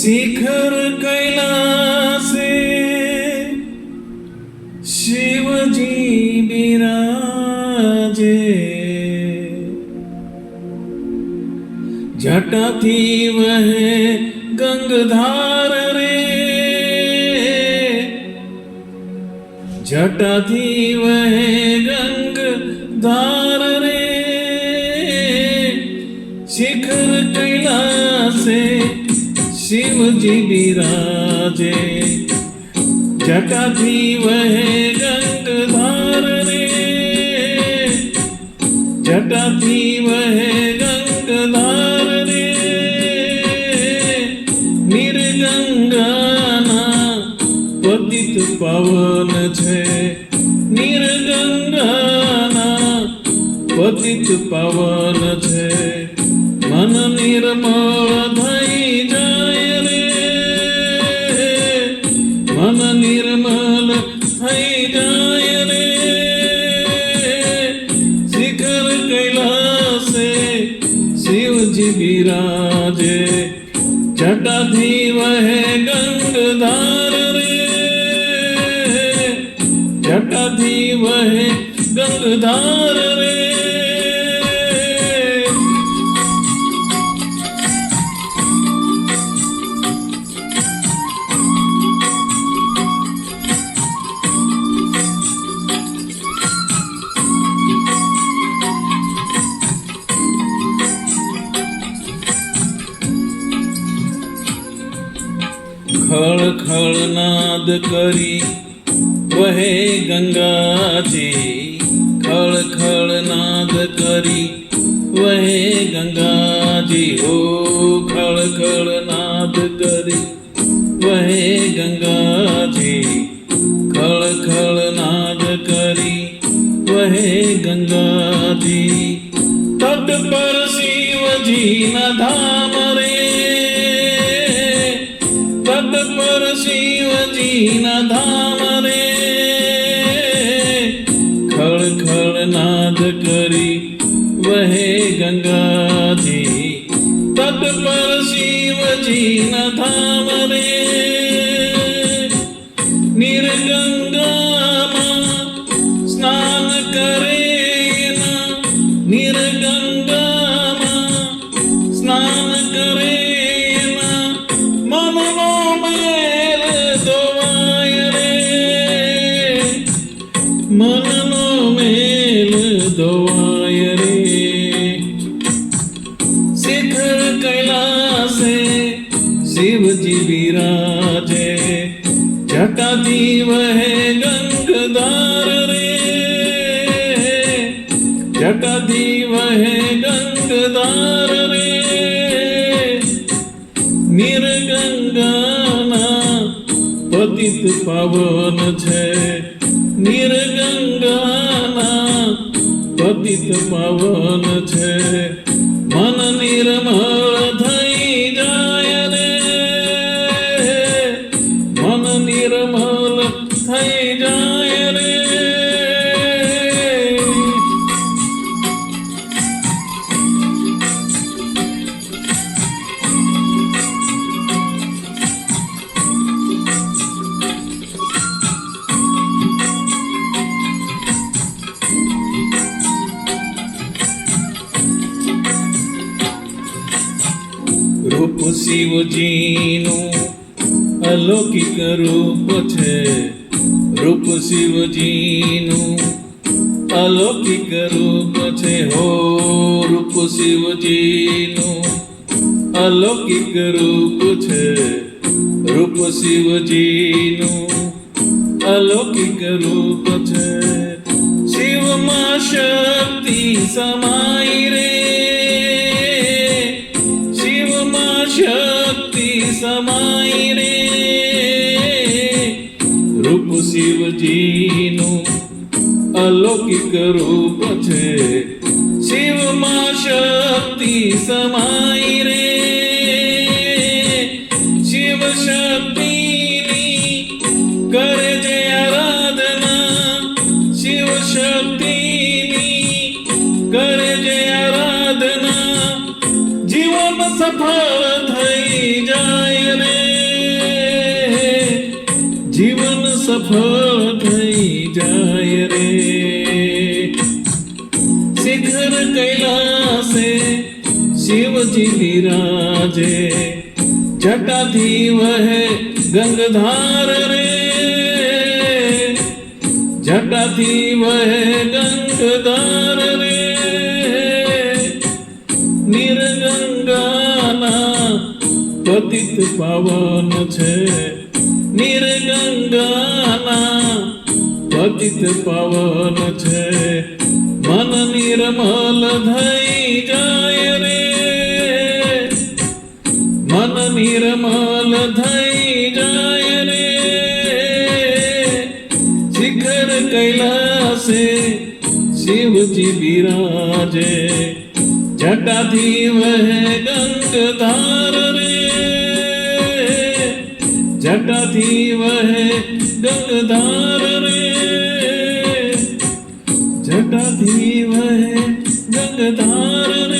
शिखर कैलासे शिवजी बिराजे, जटाथी वहे गंगधार रे, जटाथी वहे गंगधार रे। शिखर कैलासे शिवजी बिराजे, जटाथी वहे गंगधार रे, जटाथी वहे गंगधार रे। निर्गंगाना पतित पावन छे, निर्गंगाना पतित पावन छे। मन निर्मल थई जाय रे, मन निर्मल थई जाय रे। शिखर कैलासे शिवजी बिराजे, जटाथी वहे गंगधार रे, जटाथी वहे गंगधार रे। खळ खळ नाद करी वहे गंगाजी, खळ खळ नाद करी वहे गंगाजी। हो खळ खळ नाद करी वहे गंगाजी, खळ खळ नाद करी वहे गंगाजी। तट पर शिवजी न धाम रे, तट पर शिवजी न धाम रे। खळ खळ नाद करी वहे गंगाजी, तट पर शिवजी न धाम रे। निर्गंगामा स्नान करे न, निर्गंगामा स्नान करे न। मननो मेल धोवाय रे, मननो मेल धोवाय रे। शिखर कैलासे शिवजी बिराजे, जटाथी वहे गंगधार रे, जटाथी वहे गंगधार रे। निर्गंगाना पतित पावन छे, निर्गंगाना पतित पावन छे। मन निर्मल थई जाय रे, मन निर्मल थई जाय रे। रूप शिवजीनु अलौकिक रूप छे, रूप शिवजीनु अलौकिक रूप छे। हो रूप शिवजीनु अलौकिक रूप छे, रूप शिवजीनु अलौकिक रूप छे। शिव मां शक्ति समाई रे, शक्ति समाई रे। रूप शिवजीनु अलौकिक रूप छे, शिव मां शक्ति समाई रे। शिव शक्ति करे जे आराधना, शिव शक्ति करे जे आराधना। जीवन सफल थई जाय रे, શિવજી બિરાજે જટાથી વહે ગંગધાર રે જટાથી વહે ગંગધાર રે નિર્ગંગાના પતિત પાવન છે નિર્ગંગાના પતિત પાવન છે મન નિર્મલ થઈ જાય રે મન નિર્મલ થઈ જાય રે શિખર કૈલાસે શિવજી બિરાજે જટાથી વહે ગંગધાર રે જટાથી વહે ગંગધાર રે જટાથી વહે ગંગધાર રે